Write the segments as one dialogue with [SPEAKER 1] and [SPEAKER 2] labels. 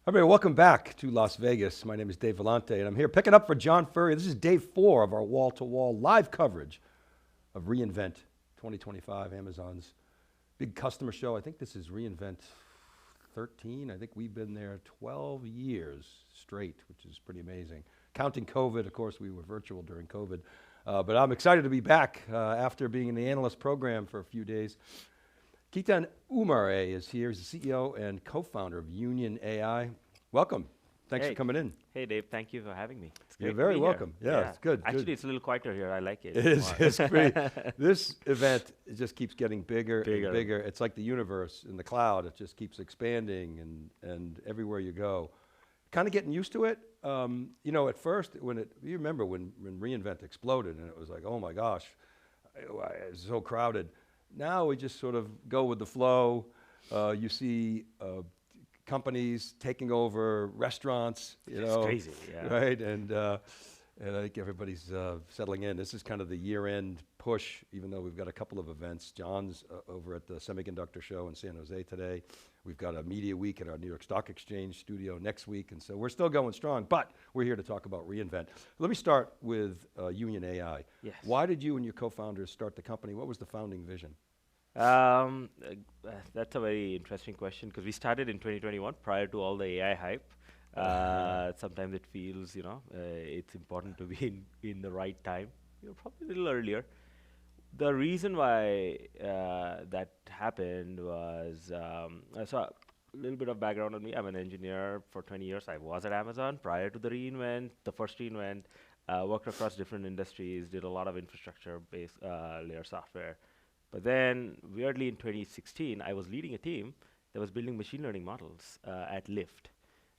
[SPEAKER 1] Everybody, welcome back to Las Vegas. My name is Dave Vellante, and I'm here picking up for John Furrier. This is day 4 of our wall-to-wall live coverage of reInvent 2025, Amazon's big customer show. I think this is reInvent 13. I think we've been there 12 years straight, which is pretty amazing. Counting COVID, of course, we were virtual during COVID. But I'm excited to be back after being in the analyst program for a few days. Ketan Umare is here. He's the CEO and co-founder of Union.ai. Welcome. Thanks for coming in.
[SPEAKER 2] Hey, Dave. Thank you for having me. It's
[SPEAKER 1] You're
[SPEAKER 2] great
[SPEAKER 1] very
[SPEAKER 2] to be here.
[SPEAKER 1] welcome. Yeah, it's good.
[SPEAKER 2] Actually, it's a little quieter here. I like it.
[SPEAKER 1] It is. It's great. This event, it just keeps getting bigger and bigger. It's like the universe in the cloud. It just keeps expanding and everywhere you go. Kind of getting used to it. You know, at first, you remember when reInvent exploded and it was like, oh my gosh, it's so crowded. Now we just sort of go with the flow. You see companies taking over restaurants,
[SPEAKER 2] It's crazy, yeah.
[SPEAKER 1] right? And I think everybody's settling in. This is kind of the year-end push, even though we've got a couple of events. John's over at the Semiconductor Show in San Jose today. We've got a media week at our New York Stock Exchange studio next week, and so we're still going strong, but we're here to talk about reInvent. Let me start with Union.ai.
[SPEAKER 2] Yes.
[SPEAKER 1] Why did you and your co-founders start the company? What was the founding vision?
[SPEAKER 2] That's a very interesting question because we started in 2021 prior to all the AI hype. Sometimes it feels, it's important to be in the right time. Probably a little earlier. The reason why that happened was, so a little bit of background on me. I'm an engineer for 20 years. I was at Amazon prior to the reInvent, the first reInvent. Worked across different industries, did a lot of infrastructure-based layer software. But then, weirdly, in 2016, I was leading a team that was building machine learning models at Lyft.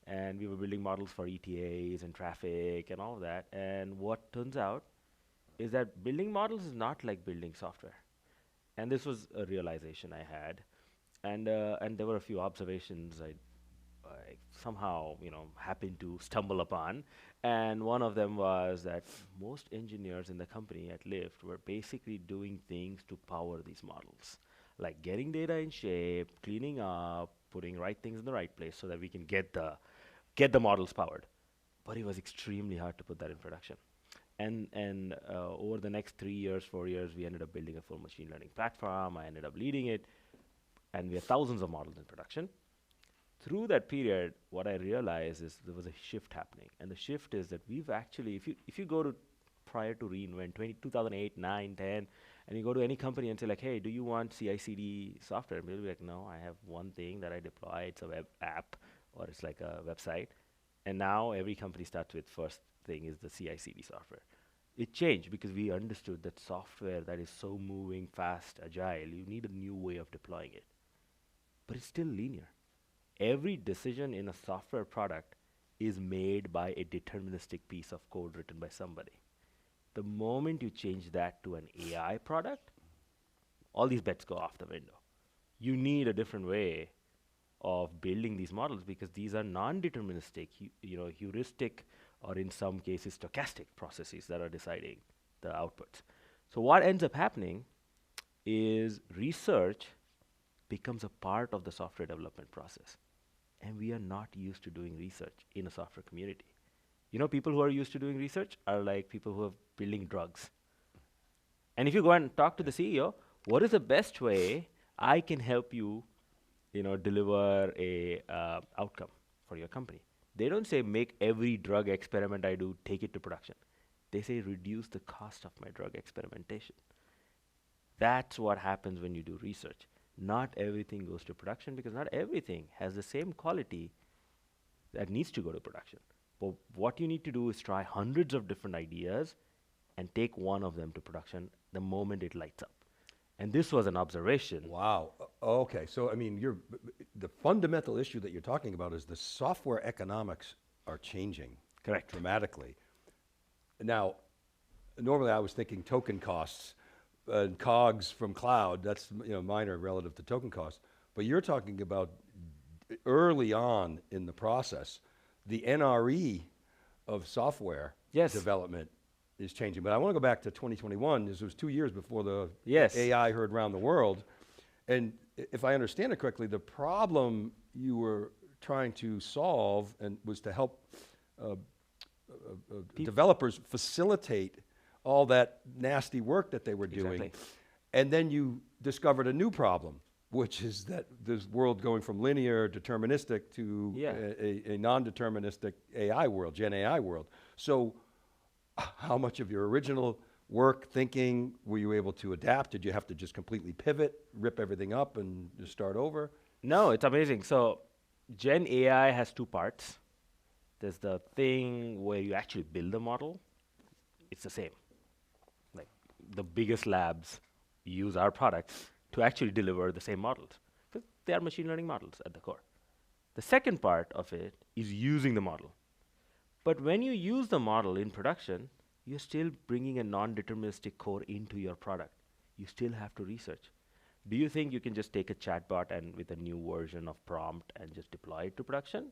[SPEAKER 2] And we were building models for ETAs and traffic and all of that. And what turns out is that building models is not like building software. And this was a realization I had. And there were a few observations I somehow, happened to stumble upon. And one of them was that most engineers in the company at Lyft were basically doing things to power these models, like getting data in shape, cleaning up, putting right things in the right place so that we can get the models powered. But it was extremely hard to put that in production. And over the next 3 years, 4 years, we ended up building a full machine learning platform. I ended up leading it, and we had thousands of models in production. Through that period, what I realized is there was a shift happening. And the shift is that we've actually, if you go to prior to reInvent, 2008, 9, 10, and you go to any company and say like, hey, do you want CI/CD software? And they'll be like, no, I have one thing that I deploy. It's a web app, or it's like a website. And now every company starts with first thing is the CI/CD software. It changed because we understood that software that is so moving, fast, agile, you need a new way of deploying it. But it's still linear. Every decision in a software product is made by a deterministic piece of code written by somebody. The moment you change that to an AI product, all these bets go off the window. You need a different way of building these models because these are non-deterministic, heuristic, or in some cases stochastic processes that are deciding the outputs. So what ends up happening is research becomes a part of the software development process. And we are not used to doing research in a software community. People who are used to doing research are like people who are building drugs. And if you go and talk to the CEO, what is the best way I can help you, deliver a outcome for your company? They don't say make every drug experiment I do, take it to production. They say reduce the cost of my drug experimentation. That's what happens when you do research. Not everything goes to production because not everything has the same quality that needs to go to production. But what you need to do is try hundreds of different ideas and take one of them to production the moment it lights up. And this was an observation.
[SPEAKER 1] Wow. Okay. So, I mean, the fundamental issue that you're talking about is the software economics are changing.
[SPEAKER 2] Correct.
[SPEAKER 1] Dramatically. Now, normally I was thinking token costs and COGS from cloud. That's minor relative to token costs. But you're talking about early on in the process, the NRE of software development is changing. But I want to go back to 2021. This was 2 years before the AI heard around the world. And if I understand it correctly, the problem you were trying to solve and was to help developers facilitate all that nasty work that they were doing.
[SPEAKER 2] Exactly.
[SPEAKER 1] And then you discovered a new problem, which is that this world going from linear deterministic to a non-deterministic AI world, Gen AI world. So how much of your original work, thinking, were you able to adapt? Did you have to just completely pivot, rip everything up and just start over?
[SPEAKER 2] No, it's amazing. So Gen AI has two parts. There's the thing where you actually build a model. It's the same. Like the biggest labs use our products to actually deliver the same models, because they are machine learning models at the core. The second part of it is using the model. But when you use the model in production, you're still bringing a non-deterministic core into your product. You still have to research. Do you think you can just take a chatbot and with a new version of prompt and just deploy it to production?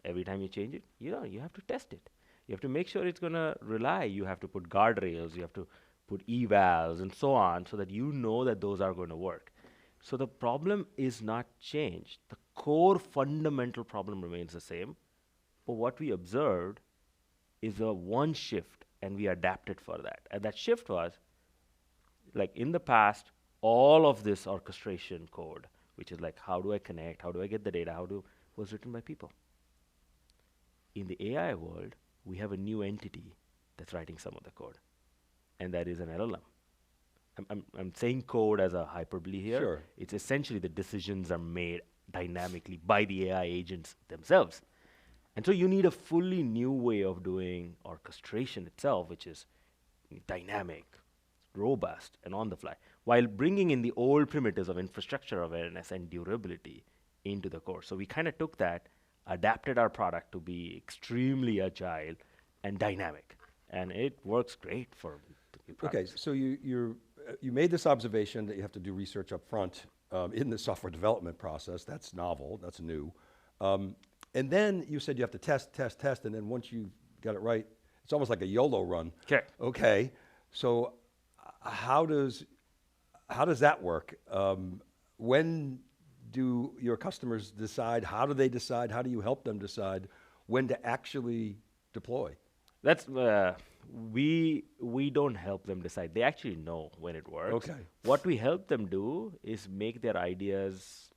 [SPEAKER 2] Every time you change it? You have to test it. You have to make sure it's gonna rely. You have to put guardrails, you have to put evals and so on, so that you know that those are going to work. So the problem is not changed. The core fundamental problem remains the same, but what we observed is a one shift, and we adapted for that. And that shift was, like in the past, all of this orchestration code, which is like, how do I connect, how do I get the data, was written by people. In the AI world, we have a new entity that's writing some of the code, and that is an LLM. I'm saying code as a hyperbole here.
[SPEAKER 1] Sure.
[SPEAKER 2] It's essentially the decisions are made dynamically by the AI agents themselves. And so you need a fully new way of doing orchestration itself, which is dynamic, robust, and on the fly, while bringing in the old primitives of infrastructure awareness and durability into the core. So we kind of took that, adapted our product to be extremely agile and dynamic, and it works great for the products.
[SPEAKER 1] Okay, so you made this observation that you have to do research up front in the software development process. That's novel, that's new. And then you said you have to test, and then once you got it right, it's almost like a YOLO run. Okay, so how does that work? When do your customers decide? How do they decide? How do you help them decide when to actually deploy?
[SPEAKER 2] That's we don't help them decide. They actually know when it works.
[SPEAKER 1] Okay.
[SPEAKER 2] What we help them do is make their ideas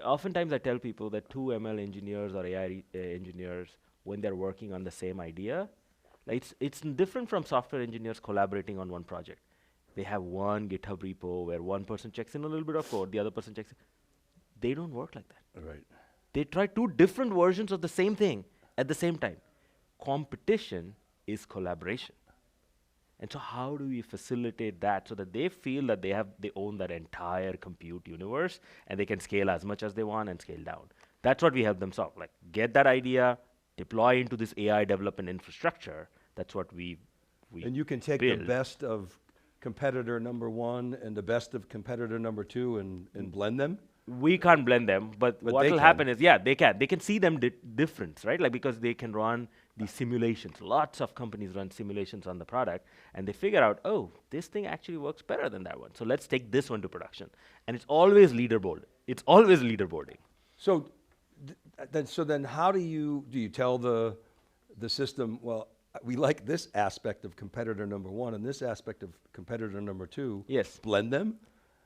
[SPEAKER 2] oftentimes I tell people that two ML engineers or AI engineers, when they're working on the same idea, it's different from software engineers collaborating on one project. They have one GitHub repo where one person checks in a little bit of code, the other person checks in. They don't work like that.
[SPEAKER 1] Right.
[SPEAKER 2] They try two different versions of the same thing at the same time. Competition is collaboration. And so how do we facilitate that so that they feel that they own that entire compute universe and they can scale as much as they want and scale down? That's what we help them solve. Like, get that idea, deploy into this AI development infrastructure. That's what we
[SPEAKER 1] And you can take
[SPEAKER 2] build.
[SPEAKER 1] the best of competitor number one and the best of competitor number two and blend them?
[SPEAKER 2] We can't blend them, but what
[SPEAKER 1] they
[SPEAKER 2] will
[SPEAKER 1] can.
[SPEAKER 2] happen is, they can. They can see them difference, right? Like, because they can run these simulations. Lots of companies run simulations on the product, and they figure out, oh, this thing actually works better than that one. So let's take this one to production. And it's always leaderboard. It's always leaderboarding.
[SPEAKER 1] So, then how do you tell the system, well, we like this aspect of competitor number one and this aspect of competitor number two.
[SPEAKER 2] Yes.
[SPEAKER 1] Blend them?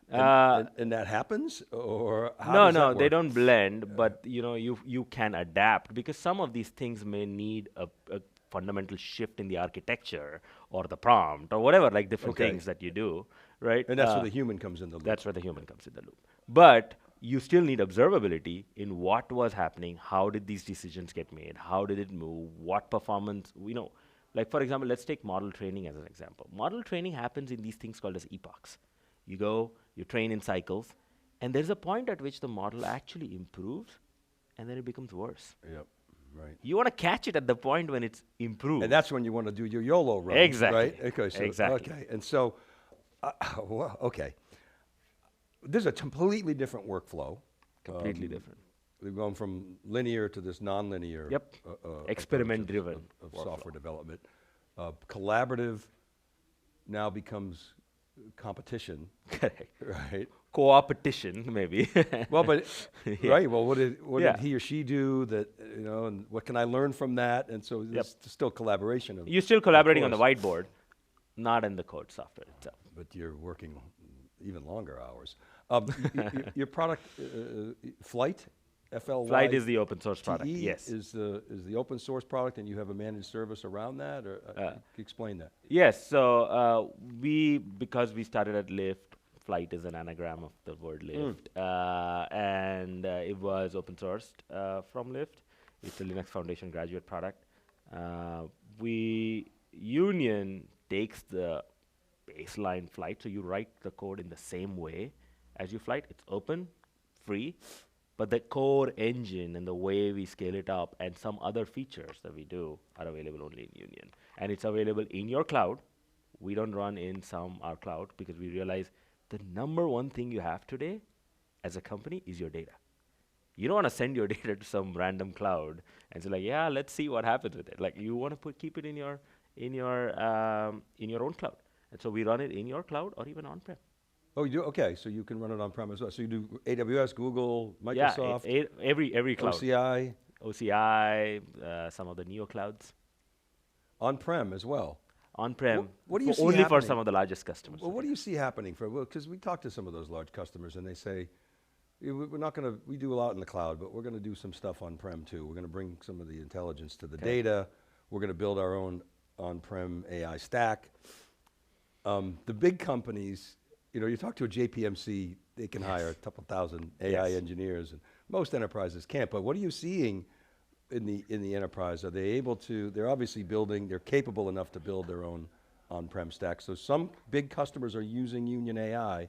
[SPEAKER 1] And that happens? Or how does that
[SPEAKER 2] No,
[SPEAKER 1] work?
[SPEAKER 2] they don't blend, but you can adapt, because some of these things may need a fundamental shift in the architecture or the prompt or whatever, like different things that you do, right?
[SPEAKER 1] And that's where the human comes in the loop.
[SPEAKER 2] That's where the human comes in the loop. But you still need observability in what was happening, how did these decisions get made, how did it move, what performance, like for example, let's take model training as an example. Model training happens in these things called as epochs. You go, you train in cycles, and there's a point at which the model actually improves, and then it becomes worse.
[SPEAKER 1] Yep, right.
[SPEAKER 2] You want to catch it at the point when it's improved.
[SPEAKER 1] And that's when you want to do your YOLO run,
[SPEAKER 2] Exactly.
[SPEAKER 1] right? Okay, so,
[SPEAKER 2] Exactly.
[SPEAKER 1] Okay, and so, well, okay. There's a completely different workflow.
[SPEAKER 2] Completely different.
[SPEAKER 1] We've gone from linear to this non-linear.
[SPEAKER 2] Yep. Experiment-driven
[SPEAKER 1] of software development. Collaborative now becomes competition,
[SPEAKER 2] Correct.
[SPEAKER 1] right?
[SPEAKER 2] Co-opetition, maybe.
[SPEAKER 1] Well, but
[SPEAKER 2] Yeah.
[SPEAKER 1] right. Well, what
[SPEAKER 2] Yeah.
[SPEAKER 1] did he or she do that and what can I learn from that? And so
[SPEAKER 2] Yep.
[SPEAKER 1] there's still collaboration
[SPEAKER 2] You're still collaborating on the
[SPEAKER 1] course.
[SPEAKER 2] whiteboard, not in the code software itself.
[SPEAKER 1] But you're working even longer hours. Your product, Flyte, Flyte
[SPEAKER 2] Flyte is the open source product. Yes.
[SPEAKER 1] is the open source product, and you have a managed service around that, or explain that.
[SPEAKER 2] Yes. So because we started at Lyft, Flyte is an anagram of the word Lyft, and it was open sourced from Lyft. It's a Linux Foundation graduate product. Union takes the baseline Flyte, so you write the code in the same way as you Flyte. It's open, free, but the core engine and the way we scale it up and some other features that we do are available only in Union. And it's available in your cloud. We don't run in our cloud because we realize the number one thing you have today as a company is your data. You don't want to send your data to some random cloud and say like, yeah, let's see what happens with it. Like you want to keep it in your own cloud. And so we run it in your cloud or even on-prem.
[SPEAKER 1] Oh, you do? Okay, so you can run it on-prem as well. So you do AWS, Google, Microsoft,
[SPEAKER 2] yeah, every cloud.
[SPEAKER 1] OCI,
[SPEAKER 2] some of the neo clouds.
[SPEAKER 1] On-prem as well.
[SPEAKER 2] On-prem.
[SPEAKER 1] What do you see
[SPEAKER 2] only
[SPEAKER 1] happening?
[SPEAKER 2] for some of the largest customers.
[SPEAKER 1] Well, what do you see happening because we talk to some of those large customers and they say, we're not going to, we do a lot in the cloud, but we're going to do some stuff on-prem too. We're going to bring some of the intelligence to the data. We're going to build our own on-prem AI stack. The big companies, you talk to a JPMC, they can hire a couple thousand AI engineers, and most enterprises can't. But what are you seeing in the enterprise? Are they able to? They're obviously building. They're capable enough to build their own on-prem stack. So some big customers are using Union.ai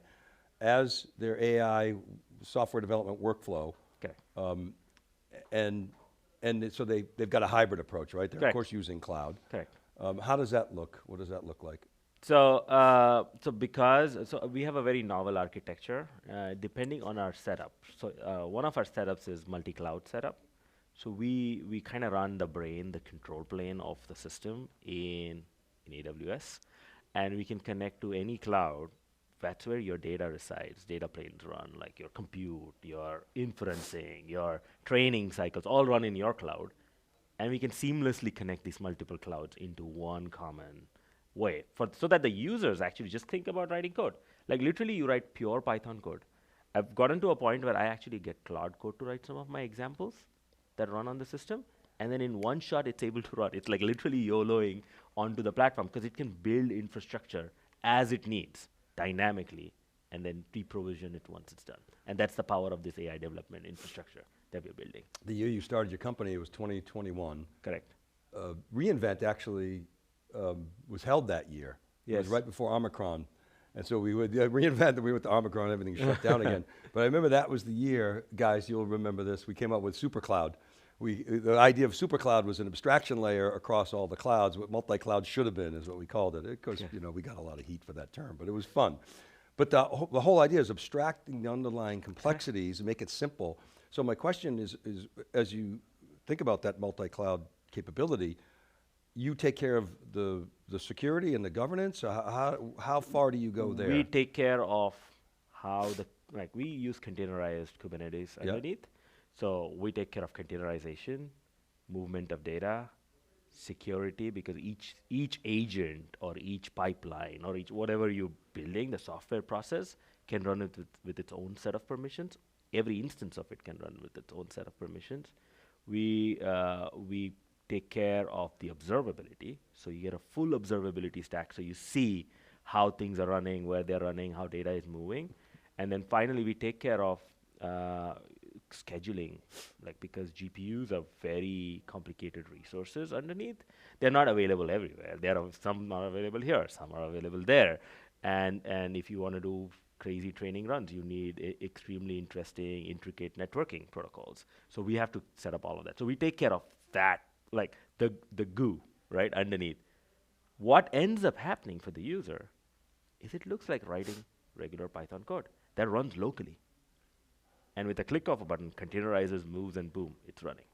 [SPEAKER 1] as their AI software development workflow.
[SPEAKER 2] Okay.
[SPEAKER 1] And so they've got a hybrid approach, right? They're
[SPEAKER 2] Correct.
[SPEAKER 1] of course using cloud.
[SPEAKER 2] Correct.
[SPEAKER 1] How does that look? What does that look like?
[SPEAKER 2] So we have a very novel architecture depending on our setup. So one of our setups is multi-cloud setup. So we kind of run the control plane of the system in AWS, and we can connect to any cloud. That's where your data resides. Data planes run, like your compute, your inferencing, your training cycles, all run in your cloud. And we can seamlessly connect these multiple clouds into one common way, so that the users actually just think about writing code. Like literally you write pure Python code. I've gotten to a point where I actually get Claude Code to write some of my examples that run on the system, and then in one shot it's able to run. It's like literally YOLOing onto the platform because it can build infrastructure as it needs, dynamically, and then pre-provision it once it's done. And that's the power of this AI development infrastructure that we're building.
[SPEAKER 1] The year you started your company, it was 2021.
[SPEAKER 2] Correct.
[SPEAKER 1] reInvent actually was held that year. Yes. It was right before Omicron. And so we would reInvent, we went to Omicron, everything shut down again. But I remember that was the year, guys, you'll remember this, we came up with SuperCloud. The idea of SuperCloud was an abstraction layer across all the clouds. What multi-cloud should have been is what we called it. Because we got a lot of heat for that term, but it was fun. But the whole idea is abstracting the underlying complexities and make it simple. So my question is as you think about that multi-cloud capability, you take care of the security and the governance? How far do you go there?
[SPEAKER 2] We take care of how we use containerized Kubernetes underneath. So we take care of containerization, movement of data, security, because each agent or each pipeline or whatever you're building, the software process can run it with its own set of permissions. Every instance of it can run with its own set of permissions. We take care of the observability, so you get a full observability stack, so you see how things are running, where they're running, how data is moving. And then finally, we take care of scheduling, because GPUs are very complicated resources underneath. They're not available everywhere. Some are available here, some are available there. And if you want to do crazy training runs, you need extremely interesting, intricate networking protocols. So we have to set up all of that. So we take care of that, the goo, right, underneath. What ends up happening for the user is it looks like writing regular Python code that runs locally. And with a click of a button, containerizes, moves, and boom, it's running.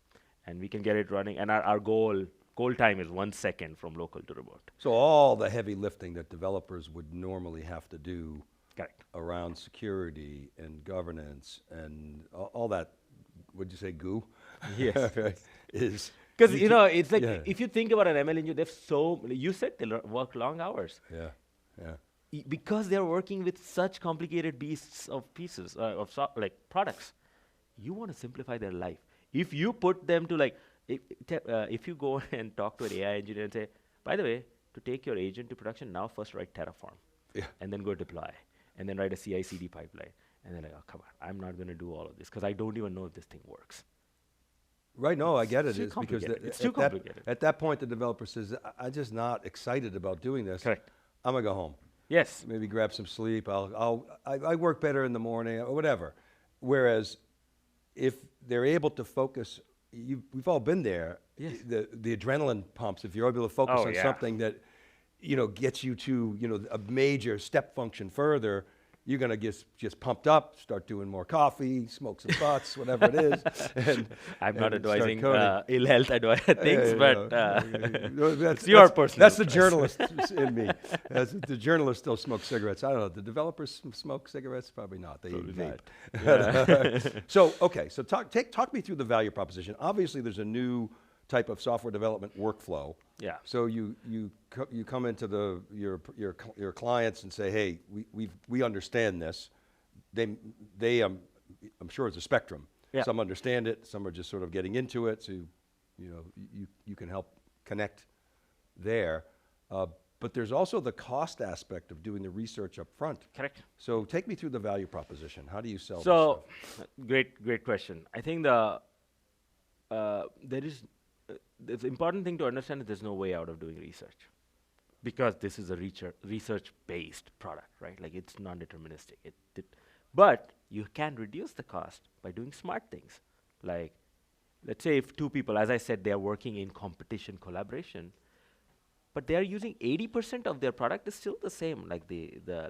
[SPEAKER 2] And we can get it running. And our goal Cold time is 1 second from local to remote.
[SPEAKER 1] So all the heavy lifting that developers would normally have to do
[SPEAKER 2] Correct.
[SPEAKER 1] around security and governance and all that, would you say goo?
[SPEAKER 2] Yes.
[SPEAKER 1] Right, is
[SPEAKER 2] Because,
[SPEAKER 1] you can-
[SPEAKER 2] it's like,
[SPEAKER 1] yeah.
[SPEAKER 2] if you think about an ML engineer, you said they work long hours.
[SPEAKER 1] Yeah, yeah.
[SPEAKER 2] Because they're working with such complicated beasts of pieces, like products. You want to simplify their life. If you put them to like, if you go and talk to an AI engineer and say, by the way, to take your agent to production, now first write Terraform.
[SPEAKER 1] Yeah.
[SPEAKER 2] And then go deploy. And then write a CI/CD pipeline. And then like, oh, come on, I'm not going to do all of this because I don't even know if this thing works.
[SPEAKER 1] Right, no, I get it.
[SPEAKER 2] It's too
[SPEAKER 1] It's because
[SPEAKER 2] complicated. It's
[SPEAKER 1] at
[SPEAKER 2] too
[SPEAKER 1] that-
[SPEAKER 2] complicated.
[SPEAKER 1] At that point, the developer says, I'm just not excited about doing this.
[SPEAKER 2] Correct.
[SPEAKER 1] I'm gonna go home.
[SPEAKER 2] Yes.
[SPEAKER 1] Maybe grab some sleep. I work better in the morning or whatever. Whereas if they're able to focus, we've all been there.
[SPEAKER 2] Yes.
[SPEAKER 1] The adrenaline pumps. If you're able to focus
[SPEAKER 2] Oh,
[SPEAKER 1] on
[SPEAKER 2] yeah.
[SPEAKER 1] something that, gets you to, a major step function further, you're gonna get just pumped up, start doing more coffee, smoke some butts, whatever it is. And,
[SPEAKER 2] I'm not
[SPEAKER 1] and start
[SPEAKER 2] advising
[SPEAKER 1] coding.
[SPEAKER 2] ill health things, but
[SPEAKER 1] that's
[SPEAKER 2] it's your
[SPEAKER 1] that's-
[SPEAKER 2] personal
[SPEAKER 1] That's the
[SPEAKER 2] choice.
[SPEAKER 1] journalist in me. The journalists still smoke cigarettes. I don't know. The developers smoke cigarettes? Probably not. They
[SPEAKER 2] Probably
[SPEAKER 1] eat
[SPEAKER 2] not.
[SPEAKER 1] vape. So okay. So talk me through the value proposition. Obviously, there's a new type of software development workflow.
[SPEAKER 2] Yeah.
[SPEAKER 1] So you come into your clients and say, hey, we understand this. They I'm sure it's a spectrum.
[SPEAKER 2] Yeah.
[SPEAKER 1] Some understand it. Some are just sort of getting into it. So you can help connect there. But there's also the cost aspect of doing the research up front.
[SPEAKER 2] Correct.
[SPEAKER 1] So take me through the value proposition. How do you sell
[SPEAKER 2] So,
[SPEAKER 1] this stuff?
[SPEAKER 2] great question. I think the important thing to understand is there's no way out of doing research, because this is a research-based product, right? Like it's non-deterministic. But you can reduce the cost by doing smart things. Like, let's say if two people, as I said, they are working in competition collaboration, but they are using 80% of their product is still the same. Like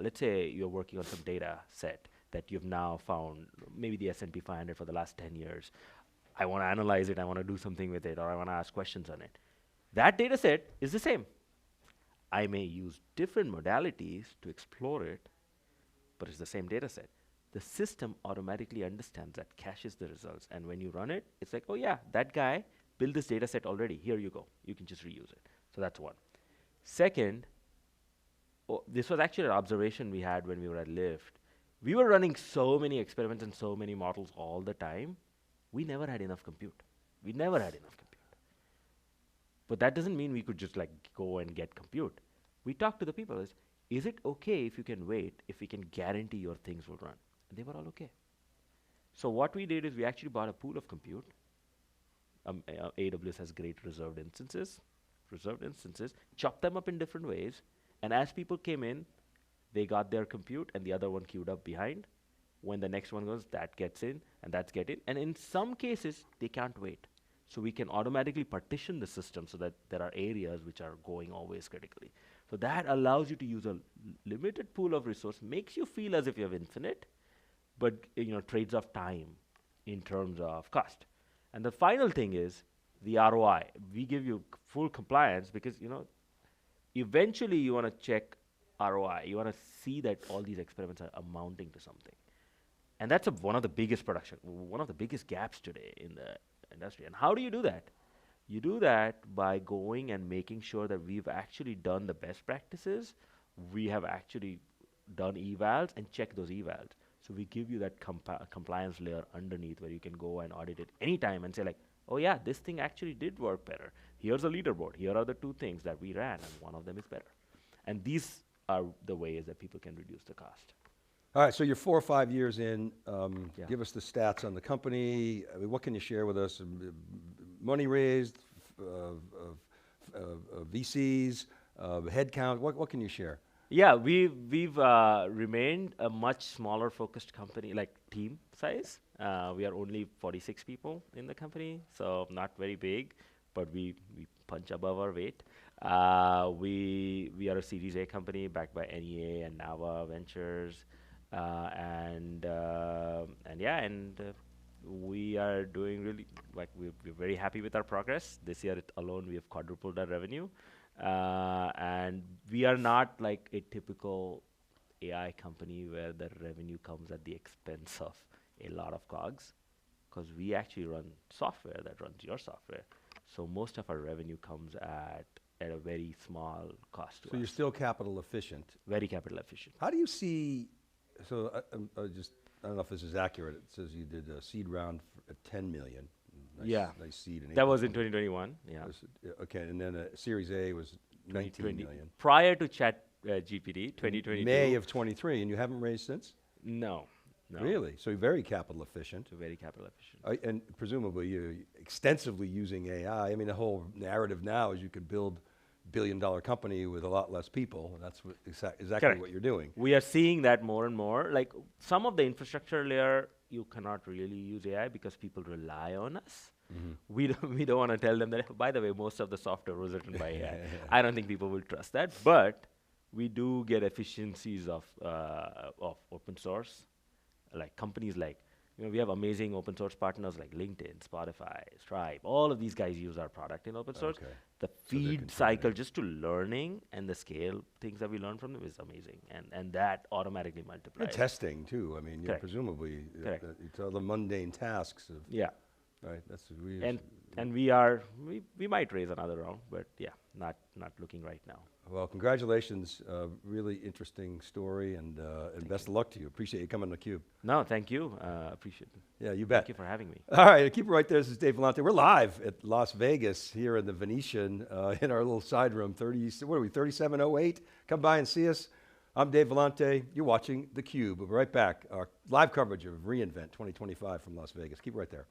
[SPEAKER 2] let's say you're working on some data set that you've now found, maybe the S&P 500 for the last 10 years. I want to analyze it, I want to do something with it, or I want to ask questions on it. That data set is the same. I may use different modalities to explore it, but it's the same data set. The system automatically understands that, caches the results, and when you run it, it's like, oh yeah, that guy built this data set already. Here you go. You can just reuse it. So that's one. Second, this was actually an observation we had when we were at Lyft. We were running so many experiments and so many models all the time. We never had enough compute. We never had enough compute. But that doesn't mean we could just like go and get compute. We talked to the people, is it okay if you can wait, if we can guarantee your things will run? And they were all okay. So what we did is we actually bought a pool of compute. AWS has great reserved instances, chopped them up in different ways, and as people came in, they got their compute and the other one queued up behind. When the next one goes, that gets in, and that's get in. And in some cases, they can't wait. So we can automatically partition the system so that there are areas which are going always critically. So that allows you to use a limited pool of resource, makes you feel as if you have infinite, but trades off time in terms of cost. And the final thing is the ROI. We give you full compliance because eventually you want to check ROI. You want to see that all these experiments are amounting to something. And that's one of the biggest gaps today in the industry. And how do you do that? You do that by going and making sure that we've actually done the best practices. We have actually done evals and check those evals. So we give you that compliance layer underneath where you can go and audit it anytime and say like, oh yeah, this thing actually did work better. Here's a leaderboard. Here are the two things that we ran, and one of them is better. And these are the ways that people can reduce the cost.
[SPEAKER 1] All right, so you're 4 or 5 years in.
[SPEAKER 2] Yeah.
[SPEAKER 1] Give us the stats on the company. I mean, what can you share with us? Money raised, VCs, headcount. What can you share?
[SPEAKER 2] Yeah, we've remained a much smaller focused company, like team size. We are only 46 people in the company, so not very big, but we punch above our weight. We are a Series A company backed by NEA and Nava Ventures. we are doing really, like, we're very happy with our progress. This year alone, we have quadrupled our revenue. And we are not like a typical AI company where the revenue comes at the expense of a lot of COGS, because we actually run software that runs your software. So most of our revenue comes at a very small cost to
[SPEAKER 1] So
[SPEAKER 2] us.
[SPEAKER 1] you're still capital efficient.
[SPEAKER 2] Very capital efficient.
[SPEAKER 1] How do you see, so I don't know if this is accurate. It says you did a seed round at 10 million. Nice seed.
[SPEAKER 2] That was in 2021, yeah.
[SPEAKER 1] Okay, and then a Series A was 19 million.
[SPEAKER 2] Prior to Chat GPT, 2022.
[SPEAKER 1] May of 23, and you haven't raised since?
[SPEAKER 2] No.
[SPEAKER 1] Really? So you're very capital efficient.
[SPEAKER 2] So very capital efficient.
[SPEAKER 1] And presumably you're extensively using AI. I mean, the whole narrative now is you could build a billion-dollar company with a lot less people, and that's exactly
[SPEAKER 2] Correct.
[SPEAKER 1] what you're doing.
[SPEAKER 2] We are seeing that more and more. Like, some of the infrastructure layer, you cannot really use AI because people rely on us. We don't want to tell them that, by the way, most of the software was written by AI. I don't think people will trust that, but we do get efficiencies of open source. Like companies like, we have amazing open source partners like LinkedIn, Spotify, Stripe. All of these guys use our product in open source.
[SPEAKER 1] Okay.
[SPEAKER 2] The feed cycle just to learning and the scale things that we learn from them is amazing. And that automatically multiplies.
[SPEAKER 1] And testing too. I mean, presumably, it's all the mundane tasks of, right? That's
[SPEAKER 2] and we might raise another round, but not looking right now.
[SPEAKER 1] Well, congratulations. Really interesting story, and best of luck to you. Appreciate you coming to theCUBE.
[SPEAKER 2] No, thank you. Appreciate it.
[SPEAKER 1] Yeah, you bet.
[SPEAKER 2] Thank you for having me.
[SPEAKER 1] All right, keep it right there. This is Dave Vellante. We're live at Las Vegas here in the Venetian in our little side room, 3708. Come by and see us. I'm Dave Vellante. You're watching theCUBE. We'll be right back. Our live coverage of reInvent 2025 from Las Vegas. Keep it right there.